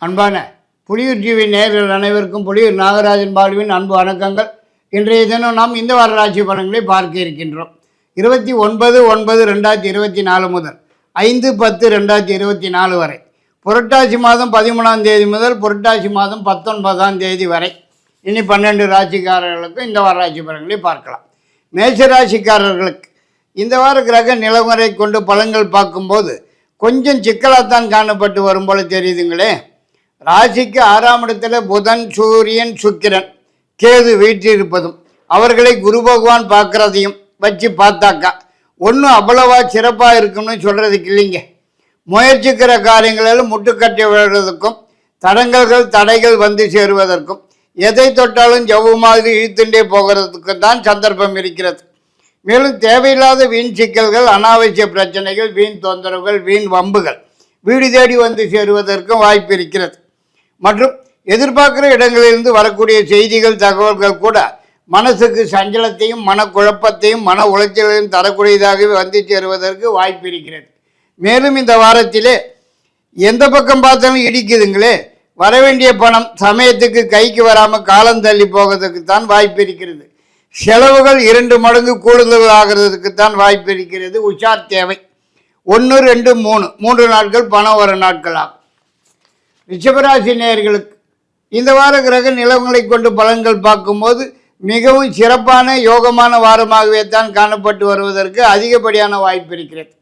அன்பான புலியூர் டிவி நேயர்கள் அனைவருக்கும் புலியூர் நாகராஜன் பாலுவின் அன்பு வணக்கங்கள். இன்றைய தினம் நாம் இந்த வார ராசி பலன்களை பார்க்க இருக்கின்றோம். 29/9/2024 முதல் 5/10/2024 வரை, புரட்டாசி மாதம் 13ஆம் தேதி முதல் புரட்டாசி மாதம் 19ஆம் தேதி வரை இனி 12 ராசிக்காரர்களுக்கும் இந்த வார ராசி பலன்களை பார்க்கலாம். மேஷ ராசிக்காரர்களுக்கு இந்த வார கிரக நிலவரை கொண்டு பலன்கள் பார்க்கும்போது கொஞ்சம் சிக்கலாகத்தான் காணப்பட்டு வரும் போல தெரியுதுங்களே. ராசிக்கு 6ஆம் இடத்துல புதன், சூரியன், சுக்கிரன், கேது வீற்றிருப்பதும் அவர்களை குரு பகவான் பார்க்குறதையும் வச்சு பார்த்தாக்கா ஒன்றும் அவ்வளவா சிறப்பாக இருக்கும்னு சொல்கிறதுக்கு இல்லைங்க. முயற்சிக்கிற காரியங்களில் முட்டுக்கட்டை விடுறதுக்கும் தடைகள் வந்து சேருவதற்கும் எதை தொட்டாலும் ஜவ்வு மாதிரி இழுத்துண்டே போகிறதுக்கு தான் சந்தர்ப்பம் இருக்கிறது. மேலும் தேவையில்லாத வீண் சிக்கல்கள், அனாவசிய பிரச்சனைகள், வீண் தொந்தரவுகள், வீண் வம்புகள் வீடு தேடி வந்து சேருவதற்கும் வாய்ப்பு இருக்கிறது. மற்றும் எதிர்பார்க்கிற இடங்களிலிருந்து வரக்கூடிய செய்திகள், தகவல்கள் கூட மனசுக்கு சஞ்சலத்தையும் மனக்குழப்பத்தையும் மன உளைச்சலையும் தரக்கூடியதாகவே வந்து சேருவதற்கு வாய்ப்பு இருக்கிறது. மேலும் இந்த வாரத்திலே எந்த பக்கம் பார்த்தாலும் இடிக்குதுங்களே, வரவேண்டிய பணம் சமயத்துக்கு கைக்கு வராமல் காலம் தள்ளி போகிறதுக்கு தான் வாய்ப்பு இருக்கிறது. செலவுகள் 2 மடங்கு கூடுதல் ஆகிறதுக்குத்தான் வாய்ப்பு இருக்கிறது. உஷார் தேவை. 1, 2, 3 நாட்கள் பணம் வர நாட்கள் ஆகும். ரிஷபராசி நேயர்களுக்கு இந்த வார கிரக நிலவங்களை கொண்டு பலன்கள் பார்க்கும்போது மிகவும் சிறப்பான யோகமான வாரமாகவே தான் காணப்பட்டு வருவதற்கு அதிகப்படியான வாய்ப்பு இருக்கிறது.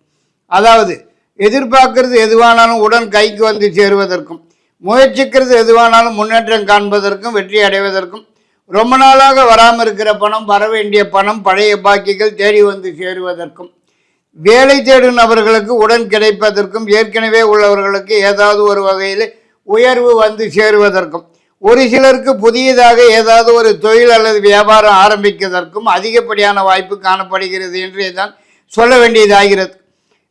அதாவது எதிர்பார்க்கிறது எதுவானாலும் உடன் கைக்கு வந்து சேருவதற்கும், முயற்சிக்கிறது எதுவானாலும் முன்னேற்றம் காண்பதற்கும், வெற்றி அடைவதற்கும், ரொம்ப நாளாக வராமல் இருக்கிற பணம், வரவேண்டிய பணம், பழைய பாக்கிகள் தேடி வந்து சேருவதற்கும், வேலை தேடும் நபர்களுக்கு உடன் கிடைப்பதற்கும், ஏற்கனவே உள்ளவர்களுக்கு ஏதாவது ஒரு வகையில் உயர்வு வந்து சேருவதற்கும், ஒரு சிலருக்கு புதியதாக ஏதாவது ஒரு தொழில் அல்லது வியாபாரம் ஆரம்பிப்பதற்கும் அதிகப்படியான வாய்ப்பு காணப்படுகிறது என்று தான் சொல்ல வேண்டியதாகிறது.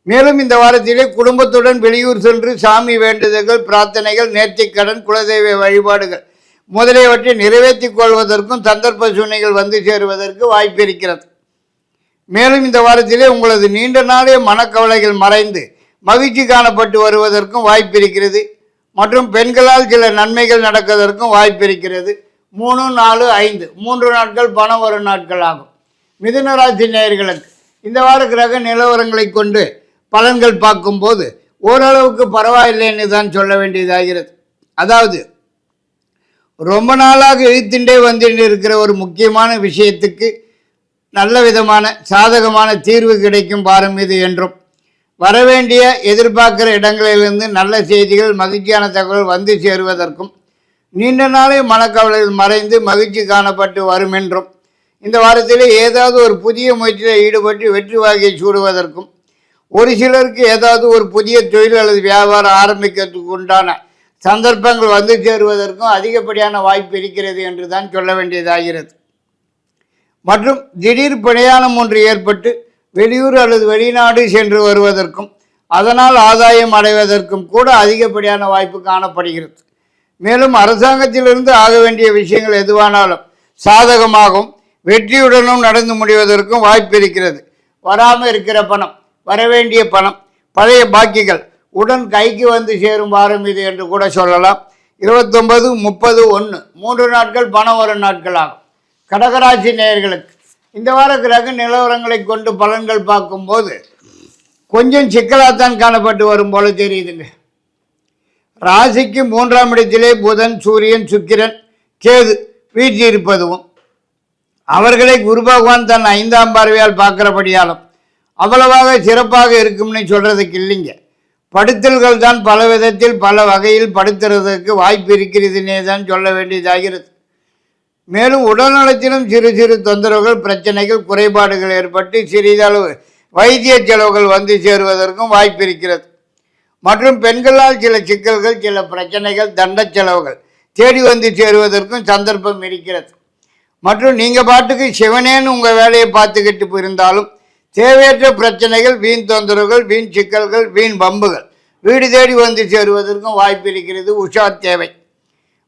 மேலும் இந்த வாரத்திலே குடும்பத்துடன் வெளியூர் சென்று சாமி வேண்டுதல்கள், பிரார்த்தனைகள், நேர்த்திக்கடன், குலதெய்வ வழிபாடுகள் முதலியவற்றை நிறைவேற்றிக் கொள்வதற்கும் சந்தர்ப்ப சூழ்நிலைகள் வந்து சேருவதற்கு வாய்ப்பு இருக்கிறது. மேலும் இந்த வாரத்திலே உங்களது நீண்ட நாளைய மனக்கவலைகள் மறைந்து மகிழ்ச்சி காணப்பட்டு வருவதற்கும் வாய்ப்பு இருக்கிறது. மற்றும் பெண்களால் சில நன்மைகள் நடப்பதற்கும் வாய்ப்பு இருக்கிறது. 3, 4, 5 3 நாட்கள் பணம் வரும் நாட்கள் ஆகும். மிதுன ராசி நேயர்களுக்கு இந்த வார கிரக நிலவரங்களை கொண்டு பலன்கள் பார்க்கும்போது ஓரளவுக்கு பரவாயில்லைன்னு தான் சொல்ல வேண்டியதாகிறது. அதாவது ரொம்ப நாளாக இழுத்துண்டே வந்துட்டு இருக்கிற ஒரு முக்கியமான விஷயத்துக்கு நல்ல விதமான சாதகமான தீர்வு கிடைக்கும் வாரம் இது என்றும், வரவேண்டிய எதிர்பார்க்கிற இடங்களிலிருந்து நல்ல செய்திகள், மகிழ்ச்சியான தகவல் வந்து சேருவதற்கும், நீண்ட நாளே மனக்கவலைகள் மறைந்து மகிழ்ச்சி காணப்பட்டு வரும் என்றும், இந்த வாரத்திலே ஏதாவது ஒரு புதிய முயற்சியில் ஈடுபட்டு வெற்றி வாகையை சூடுவதற்கும், ஒரு சிலருக்கு ஏதாவது ஒரு புதிய தொழில் அல்லது வியாபாரம் ஆரம்பிக்கிறதுக்கு உண்டான சந்தர்ப்பங்கள் வந்து சேருவதற்கும் அதிகப்படியான வாய்ப்பு இருக்கிறது என்று தான் சொல்ல வேண்டியதாகிறது. மற்றும் திடீர் பிரயாணம் ஒன்று ஏற்பட்டு வெளியூர் அல்லது வெளிநாடு சென்று வருவதற்கும் அதனால் ஆதாயம் அடைவதற்கும் கூட அதிகப்படியான வாய்ப்பு காணப்படுகிறது. மேலும் அரசாங்கத்திலிருந்து ஆக வேண்டிய விஷயங்கள் எதுவானாலும் சாதகமாகவும் வெற்றியுடனும் நடந்து முடிவதற்கும் வாய்ப்பு இருக்கிறது. வராமல் இருக்கிற பணம், வரவேண்டிய பணம், பழைய பாக்கிகள் உடன் கைக்கு வந்து சேரும் வாரம் இது என்று கூட சொல்லலாம். 29, 30, 1 3 நாட்கள் பணம் வரும் நாட்கள் ஆகும். கடகராசி நேயர்களுக்கு இந்த வார கிரக நிலவரங்களை கொண்டு பலன்கள் பார்க்கும்போது கொஞ்சம் சிக்கலாகத்தான் காணப்பட்டு வரும் போல தெரியுதுங்க. ராசிக்கு 3ஆம் இடத்திலே புதன், சூரியன், சுக்கிரன், கேது வீற்றிருப்பதும் அவர்களை குரு பகவான் தன் 5ஆம் பார்வையால் பார்க்கிறபடியாலும் அவ்வளவாக சிறப்பாக இருக்கும்னு சொல்றதுக்கு இல்லைங்க. படுத்தல்கள் தான் பல விதத்தில் பல வகையில் படுத்துறதுக்கு வாய்ப்பு இருக்கிறதுனே தான் சொல்ல வேண்டியதாகிறது. மேலும் உடல்நலத்திலும் சிறு சிறு தொந்தரவுகள், பிரச்சனைகள், குறைபாடுகள் ஏற்பட்டு சிறிதளவு வைத்திய செலவுகள் வந்து சேருவதற்கும் வாய்ப்பு இருக்கிறது. மற்றும் பெண்களால் சில சிக்கல்கள், சில பிரச்சனைகள், தண்ட செலவுகள் தேடி வந்து சேருவதற்கும் சந்தர்ப்பம் இருக்கிறது. மற்றும் நீங்கள் பாட்டுக்கு சிவனேன்னு உங்கள் வேலையை பார்த்துக்கிட்டு இருந்தாலும் தேவையற்ற பிரச்சனைகள், வீண் தொந்தரவுகள், வீண் சிக்கல்கள், வீண் பம்புகள் வீடு தேடி வந்து சேருவதற்கும் வாய்ப்பு இருக்கிறது. உஷார் தேவை.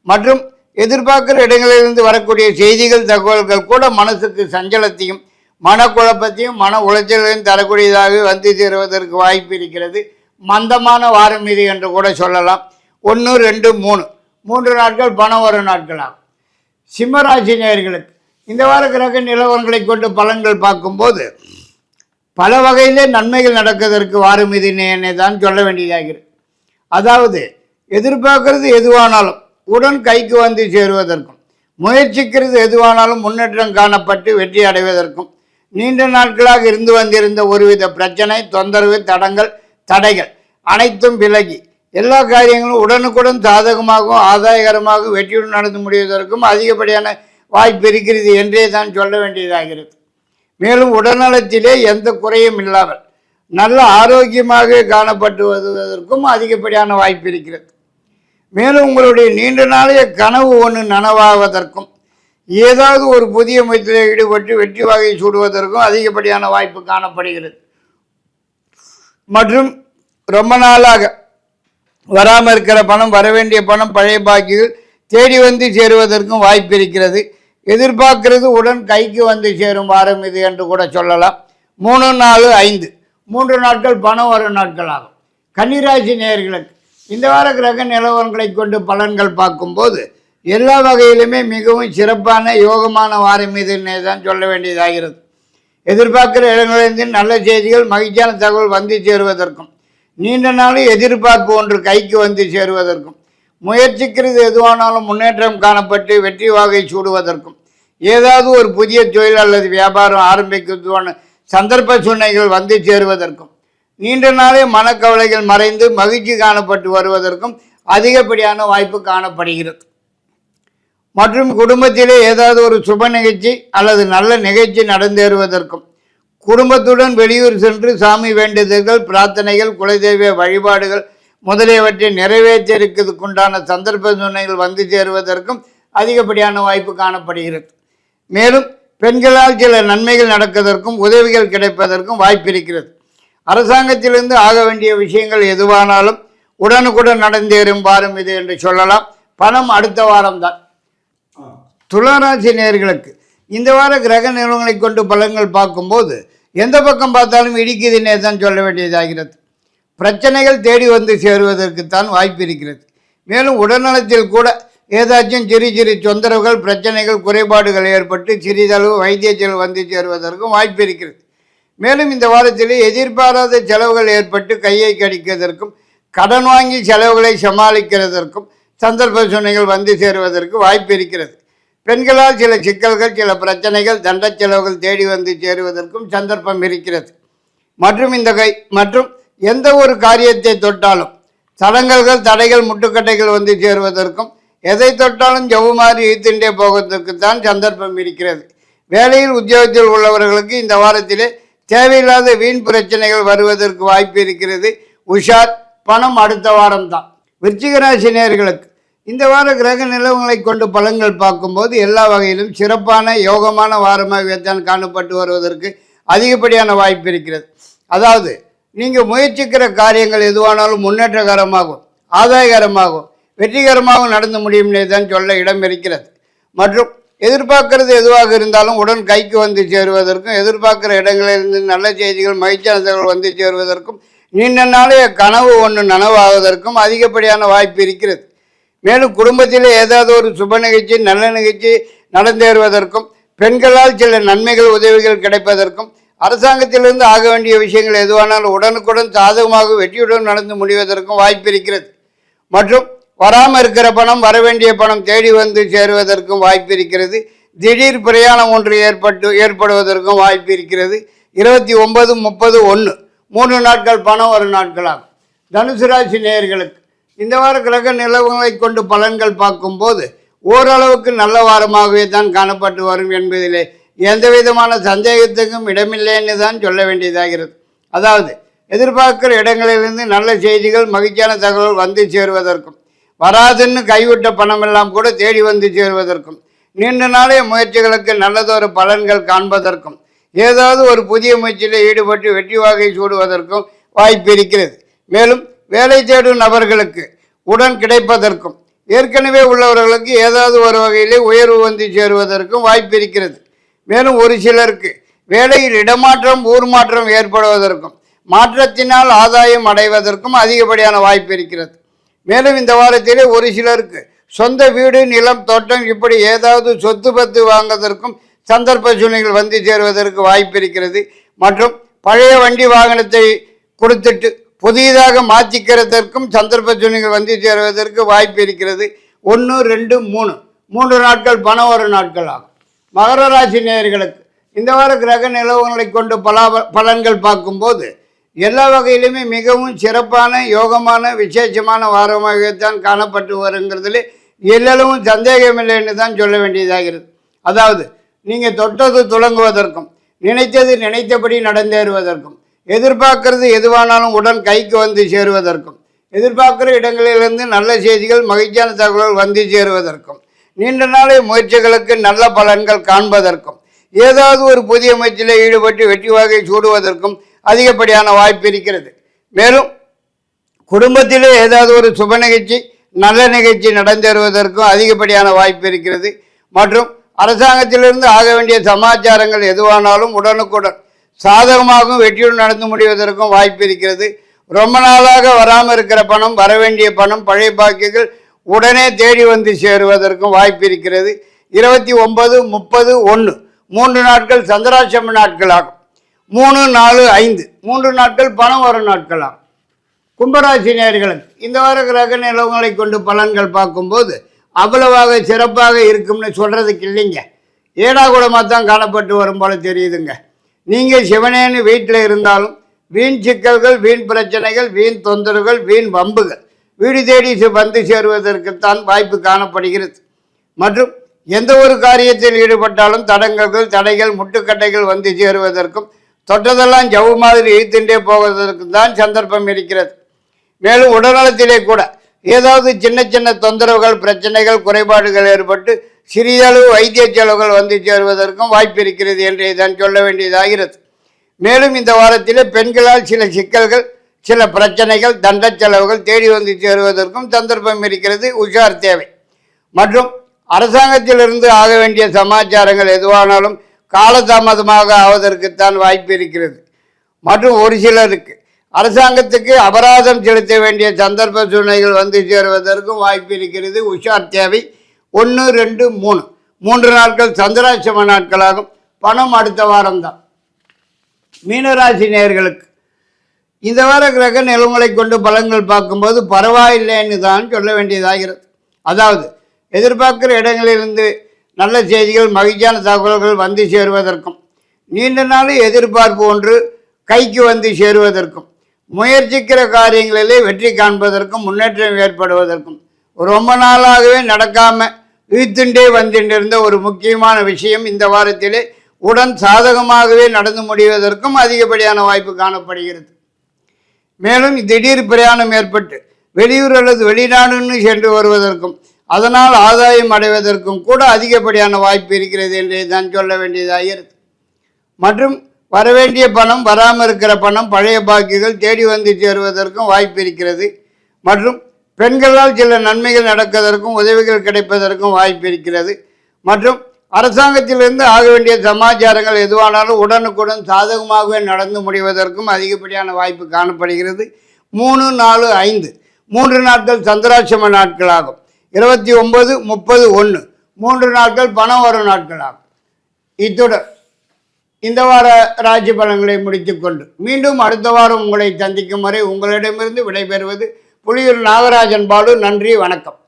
மற்றும் எதிர்பார்க்கிற இடங்களிலிருந்து வரக்கூடிய செய்திகள், தகவல்கள் கூட மனசுக்கு சஞ்சலத்தையும் மனக்குழப்பத்தையும் மன உளைச்சலையும் தரக்கூடியதாக வந்து சேருவதற்கு வாய்ப்பு இருக்கிறது. மந்தமான வாரம் இது என்று கூட சொல்லலாம். 1, 2, 3 3 நாட்கள் பணம் வரும் நாட்களாகும். சிம்மராசி நேயர்களுக்கு இந்த வார கிரக நிலவரங்களை கொண்டு பலன்கள் பார்க்கும்போது பல வகையிலே நன்மைகள் நடக்கிறதற்கு வாரம் இது தான் சொல்ல வேண்டியதாகிறது. அதாவது எதிர்பார்க்கறது எதுவானாலும் உடன் கைக்கு வந்து சேருவதற்கும், முயற்சிக்கிறது எதுவானாலும் முன்னேற்றம் காணப்பட்டு வெற்றி அடைவதற்கும், நீண்ட நாட்களாக இருந்து வந்திருந்த ஒருவித பிரச்சனை, தொந்தரவு, தடைகள் அனைத்தும் விலகி எல்லா காரியங்களும் உடனுக்குடன் சாதகமாகவும் ஆதாயகரமாகவும் வெற்றியுடன் நடந்து முடிவதற்கும் அதிகப்படியான வாய்ப்பு இருக்கிறது என்றே தான் சொல்ல வேண்டியதாகிறது. மேலும் உடல்நலத்திலே எந்த குறையும் இல்லாமல் நல்ல ஆரோக்கியமாக காணப்பட்டு வருவதற்கும் அதிகப்படியான வாய்ப்பு இருக்கிறது. மேலும் உங்களுடைய நீண்ட நாளைய கனவு ஒன்று நனவாவதற்கும், ஏதாவது ஒரு புதிய முயற்சியில் ஈடுபட்டு வெற்றி வகை சூடுவதற்கும் அதிகப்படியான வாய்ப்பு காணப்படுகிறது. மற்றும் ரொம்ப நாளாக வராமல் இருக்கிற பணம், வரவேண்டிய பணம், பழைய பாக்கிகள் தேடி வந்து சேருவதற்கும் வாய்ப்பு இருக்கிறது. எதிர்பார்க்கிறது உடன் கைக்கு வந்து சேரும் வாரம் இது என்று கூட சொல்லலாம். 3, 4, 5 3 நாட்கள் பணம் வரும் நாட்கள் ஆகும். கன்னிராசி நேயர்களுக்கு இந்த வார கிரக நிலவரங்களை கொண்டு பலன்கள் பார்க்கும்போது எல்லா வகையிலுமே மிகவும் சிறப்பான யோகமான வாரம் இதுன்னே தான் சொல்ல வேண்டியதாகிறது. எதிர்பார்க்கிற இடங்களிலிருந்து நல்ல செய்திகள், மகிழ்ச்சியான தகவல் வந்து சேருவதற்கும், நீண்ட நாளும் எதிர்பார்ப்பு ஒன்று கைக்கு வந்து சேருவதற்கும், முயற்சிக்கிறது எதுவானாலும் முன்னேற்றம் காணப்பட்டு வெற்றி வாகை சூடுவதற்கும், ஏதாவது ஒரு புதிய தொழில் அல்லது வியாபாரம் ஆரம்பிக்கிறதுவான சந்தர்ப்ப சூழ்நிலைகள் வந்து சேருவதற்கும், நீண்ட நாளே மனக்கவலைகள் மறைந்து மகிழ்ச்சி காணப்பட்டு வருவதற்கும் அதிகப்படியான வாய்ப்பு காணப்படுகிறது. மற்றும் குடும்பத்திலே ஏதாவது ஒரு சுப நிகழ்ச்சி அல்லது நல்ல நிகழ்ச்சி நடந்தேறுவதற்கும், குடும்பத்துடன் வெளியூர் சென்று சாமி வேண்டுதல்கள், பிரார்த்தனைகள், குலதெய்வ வழிபாடுகள் முதலியவற்றை நிறைவேற்றிருக்கிறதுக்குண்டான சந்தர்ப்ப சூழ்நிலைகள் வந்து சேருவதற்கும் அதிகப்படியான வாய்ப்பு காணப்படுகிறது. மேலும் பெண்களால் சில நன்மைகள் நடப்பதற்கும் உதவிகள் கிடைப்பதற்கும் வாய்ப்பு இருக்கிறது. அரசாங்கத்திலிருந்து ஆக வேண்டிய விஷயங்கள் எதுவானாலும் உடனுக்குடன் நடந்தேறும் வாரம் இது என்று சொல்லலாம். பணம் அடுத்த வாரம்தான். துளாராசி நேயர்களுக்கு இந்த வார கிரக நிலவரங்களை கொண்டு பலன்கள் பார்க்கும்போது எந்த பக்கம் பார்த்தாலும் இடிக்குதுன்னே தான் சொல்ல வேண்டியதாகிறது. பிரச்சனைகள் தேடி வந்து சேருவதற்குத்தான் வாய்ப்பு இருக்கிறது. மேலும் உடல்நலத்தில் கூட ஏதாச்சும் சிறு தொந்தரவுகள், பிரச்சனைகள், குறைபாடுகள் ஏற்பட்டு சிறிதளவு வைத்திய செலவு வந்து சேருவதற்கும் வாய்ப்பு இருக்கிறது. மேலும் இந்த வாரத்தில் எதிர்பாராத செலவுகள் ஏற்பட்டு கையை கடிக்கிறதற்கும், கடன் வாங்கி செலவுகளை சமாளிக்கிறதற்கும் சந்தர்ப்ப சூழ்நிலைகள் வந்து சேருவதற்கு வாய்ப்பு இருக்கிறது. பெண்களால் சில சிக்கல்கள், சில பிரச்சனைகள், தண்ட செலவுகள் தேடி வந்து சேருவதற்கும் சந்தர்ப்பம் இருக்கிறது. மற்றும் எந்த ஒரு காரியத்தை தொட்டாலும் தடங்கல்கள், தடைகள், முட்டுக்கட்டைகள் வந்து சேருவதற்கும், எதை தொட்டாலும் ஜவுமாறி இழுத்துண்டே போவதற்குத்தான் சந்தர்ப்பம் இருக்கிறது. வேலையில் உத்தியோகத்தில் உள்ளவர்களுக்கு இந்த வாரத்திலே தேவையில்லாத வீண் பிரச்சனைகள் வருவதற்கு வாய்ப்பு இருக்கிறது. உஷார். பணம் அடுத்த வாரம்தான். விருச்சிக ராசி நேயர்களுக்கு இந்த வார கிரக நிலவரங்களை கொண்டு பலன்கள் பார்க்கும்போது எல்லா வகையிலும் சிறப்பான யோகமான வாரமாகத்தான் காணப்பட்டு வருவதற்கு அதிகப்படியான வாய்ப்பு இருக்கிறது. அதாவது நீங்கள் முயற்சிக்கிற காரியங்கள் எதுவானாலும் முன்னேற்றகரமாகும், ஆதாயகரமாகும், வெற்றிகரமாகவும் நடந்து முடியும்னே தான் சொல்ல இடம் இருக்கிறது. மற்றும் எதிர்பார்க்கறது எதுவாக இருந்தாலும் உடன் கைக்கு வந்து சேருவதற்கும், எதிர்பார்க்கிற இடங்களிலிருந்து நல்ல செய்திகள், மகிழ்ச்சியான தகவல் வந்து சேருவதற்கும், நீண்ட நாளைய கனவு ஒன்று நனவாவதற்கும் அதிகப்படியான வாய்ப்பு இருக்கிறது. மேலும் குடும்பத்தில் ஏதாவது ஒரு சுப நிகழ்ச்சி, நல்ல நிகழ்ச்சி நடந்தேறுவதற்கும், பெண்களால் சில நன்மைகள், உதவிகள் கிடைப்பதற்கும், அரசாங்கத்திலிருந்து ஆக வேண்டிய விஷயங்கள் எதுவானாலும் உடனுக்குடன் சாதகமாக வெற்றியுடன் நடந்து முடிவதற்கும் வாய்ப்பு இருக்கிறது. மற்றும் வராமல் இருக்கிற பணம், வரவேண்டிய பணம் தேடி வந்து சேருவதற்கும் வாய்ப்பு இருக்கிறது. திடீர் பிரயாணம் ஒன்று ஏற்படுவதற்கும் வாய்ப்பு இருக்கிறது. 29, 30, 1 3 நாட்கள் பணம் வரும் நாட்களாகும். தனுசு ராசி நேயர்களுக்கு இந்த வார கிரக நிலவரங்களை கொண்டு பலன்கள் பார்க்கும்போது ஓரளவுக்கு நல்ல வாரமாகவே தான் காணப்பட்டு வரும் என்பதிலே எந்த விதமான சந்தேகத்துக்கும் இடமில்லைன்னு தான் சொல்ல வேண்டியதாகிறது. அதாவது எதிர்பார்க்கிற இடங்களிலிருந்து நல்ல செய்திகள், மகிழ்ச்சியான தகவல் வந்து சேருவதற்கும், வராதுன்னு கைவிட்ட பணமெல்லாம் கூட தேடி வந்து சேருவதற்கும், நீண்ட நாளைய முயற்சிகளுக்கு நல்லதொரு பலன்கள் காண்பதற்கும், ஏதாவது ஒரு புதிய முயற்சியில் ஈடுபட்டு வெற்றி வாகை சூடுவதற்கும் வாய்ப்பு இருக்கிறது. மேலும் வேலை தேடும் நபர்களுக்கு உடன் கிடைப்பதற்கும், ஏற்கனவே உள்ளவர்களுக்கு ஏதாவது ஒரு வகையிலே உயர்வு வந்து சேருவதற்கும் வாய்ப்பு இருக்கிறது. மேலும் ஒரு சிலருக்கு வேலையில் இடமாற்றம், ஊர் மாற்றம் ஏற்படுவதற்கும், மாற்றத்தினால் ஆதாயம் அடைவதற்கும் அதிகப்படியான வாய்ப்பு இருக்கிறது. மேலும் இந்த வாரத்திலே ஒரு சிலருக்கு சொந்த வீடு, நிலம், தோட்டம் இப்படி ஏதாவது சொத்து பத்து வாங்குவதற்கும் சந்தர்ப்ப சூழ்நிலைகள் வந்து சேருவதற்கு வாய்ப்பு இருக்கிறது. மற்றும் பழைய வண்டி வாகனத்தை கொடுத்துட்டு புதியதாக மாற்றிக்கிறதற்கும் சந்தர்ப்ப சூழ்நிலைகள் வந்து சேருவதற்கு வாய்ப்பு இருக்கிறது. 1, 2, 3 நாட்கள் பணம் ஒரு நாட்கள் ஆகும். மகர ராசி நேயர்களுக்கு இந்த வார கிரக நிலவரங்களை கொண்டு பலன்கள் பார்க்கும்போது எல்லா வகையிலுமே மிகவும் சிறப்பான யோகமான விசேஷமான வாரமாகத்தான் காணப்பட்டு வருங்கிறதுல எல்லளவும் சந்தேகமில்லைன்னு தான் சொல்ல வேண்டியதாகிறது. அதாவது நீங்கள் தொட்டது துலங்குவதற்கும் நினைத்தது நினைத்தபடி நடந்தேறுவதற்கும் எதிர்பார்க்கறது எதுவானாலும் உடன் கைக்கு வந்து சேருவதற்கும் எதிர்பார்க்கிற இடங்களிலிருந்து நல்ல செய்திகள் மகிழ்ச்சியான தகவல்கள் வந்து சேருவதற்கும் நீண்ட நாளை முயற்சிகளுக்கு நல்ல பலன்கள் காண்பதற்கும் ஏதாவது ஒரு புதிய முயற்சியில் ஈடுபட்டு வெற்றி வாகை சூடுவதற்கும் அதிகப்படியான வாய்ப்பு இருக்கிறது. மேலும் குடும்பத்திலே ஏதாவது ஒரு சுப நிகழ்ச்சி நல்ல நிகழ்ச்சி நடந்தேறுவதற்கும் அதிகப்படியான வாய்ப்பு இருக்கிறது. மற்றும் அரசாங்கத்திலிருந்து ஆக வேண்டிய சமாச்சாரங்கள் எதுவானாலும் உடனுக்குடன் சாதகமாகவும் வெற்றியுடன் நடந்து முடிவதற்கும் வாய்ப்பு இருக்கிறது. ரொம்ப நாளாக வராமல் இருக்கிற பணம், வரவேண்டிய பணம், பழைய பாக்கியங்கள் உடனே தேடி வந்து சேருவதற்கும் வாய்ப்பு இருக்கிறது. 29, 30, 1 3 நாட்கள் சந்திராசிரம நாட்கள் ஆகும். 3, 4, 5 3 நாட்கள் பணம் வரும் நாட்கள் ஆகும். கும்பராசி நேயர்களுக்கு இந்த வார கிரக நிலவரங்களை கொண்டு பலன்கள் பார்க்கும்போது அவ்வளவாக சிறப்பாக இருக்கும்னு சொல்கிறதுக்கு இல்லைங்க. ஏடாகுடமாக தான் காணப்பட்டு வரும் போல தெரியுதுங்க. நீங்கள் சிவனேன்னு வீட்டில் இருந்தாலும் வீண் சிக்கல்கள், வீண் பிரச்சனைகள், வீண் தொந்தரவுகள், வீண் வம்புகள் வீடு தேடி வந்து சேருவதற்குத்தான் வாய்ப்பு காணப்படுகிறது. மற்றும் எந்த ஒரு காரியத்தில் ஈடுபட்டாலும் தடைகள், முட்டுக்கட்டைகள் வந்து சேருவதற்கும் தொட்டதெல்லாம் ஜவு மாதிரி இழுத்துட்டே போவதற்கு தான் சந்தர்ப்பம் இருக்கிறது. மேலும் உடல்நலத்திலே கூட ஏதாவது சின்ன சின்ன தொந்தரவுகள், பிரச்சனைகள், குறைபாடுகள் ஏற்பட்டு சிறிதளவு வைத்திய செலவுகள் வந்து சேருவதற்கும் வாய்ப்பு இருக்கிறது என்றே தான் சொல்ல வேண்டியதாகிறது. மேலும் இந்த வாரத்தில் பெண்களால் சில சிக்கல்கள், சில பிரச்சனைகள், தண்ட செலவுகள் தேடி வந்து சேருவதற்கும் சந்தர்ப்பம் இருக்கிறது. உஷார் தேவை. மற்றும் அரசாங்கத்திலிருந்து ஆக வேண்டிய சமாச்சாரங்கள் எதுவானாலும் காலதாமதமாக ஆவதற்குத்தான் வாய்ப்பு இருக்கிறது. மற்றும் ஒரு சிலருக்கு அரசாங்கத்துக்கு அபராதம் செலுத்த வேண்டிய சந்தர்ப்ப சூழ்நிலைகள் வந்து சேருவதற்கும் வாய்ப்பு இருக்கிறது. உஷார் தேவை. 1, 2, 3 நாட்கள் சந்திராசிரம நாட்களாகும். பணம் அடுத்த வாரம்தான். மீனராசி நேயர்களுக்கு இந்த வார கிரக நிலவரங்களை கொண்டு பலன்கள் பார்க்கும்போது பரவாயில்லைன்னு தான் சொல்ல வேண்டியதாகிறது. அதாவது எதிர்பார்க்கிற இடங்களிலிருந்து நல்ல செய்திகள், மகிழ்ச்சியான தகவல்கள் வந்து சேருவதற்கும் நீண்ட நாள் எதிர்பார்ப்பு ஒன்று கைக்கு வந்து சேருவதற்கும் முயற்சிக்கிற காரியங்களிலே வெற்றி காண்பதற்கும் முன்னேற்றம் ஏற்படுவதற்கும் ரொம்ப நாளாகவே நடக்காமல் இழுத்துண்டே வந்துட்டிருந்த ஒரு முக்கியமான விஷயம் இந்த வாரத்திலே உடன் சாதகமாகவே நடந்து முடிவதற்கும் அதிகப்படியான வாய்ப்பு காணப்படுகிறது. மேலும் திடீர் பிரயாணம் ஏற்பட்டு வெளியூர் அல்லது வெளிநாடுன்னு சென்று வருவதற்கும் அதனால் ஆதாயம் அடைவதற்கும் கூட அதிகப்படியான வாய்ப்பு இருக்கிறது என்றே தான் சொல்ல வேண்டியதாகிறது. மற்றும் வரவேண்டிய பணம், வராமல் இருக்கிற பணம், பழைய பாக்கிகள் தேடி வந்து சேருவதற்கும் வாய்ப்பு இருக்கிறது. மற்றும் பெண்களால் சில நன்மைகள் நடப்பதற்கும் உதவிகள் கிடைப்பதற்கும் வாய்ப்பு இருக்கிறது. மற்றும் அரசாங்கத்திலிருந்து ஆக வேண்டிய சமாச்சாரங்கள் எதுவானாலும் உடனுக்குடன் சாதகமாகவே நடந்து முடிவதற்கும் அதிகப்படியான வாய்ப்பு காணப்படுகிறது. 3, 4, 5 3 நாட்கள் சந்திராசிரம நாட்களாகும். 29, 30, 1 3 நாட்கள் பணம் வரும் நாட்களாகும். இத்துடன் இந்த வார ராசி பலன்களை முடித்துக்கொண்டு மீண்டும் அடுத்த வாரம் உங்களை சந்திக்கும் வரை உங்களிடமிருந்து விடைபெறுவது புலியூர் நாகராஜன் பாலு. நன்றி, வணக்கம்.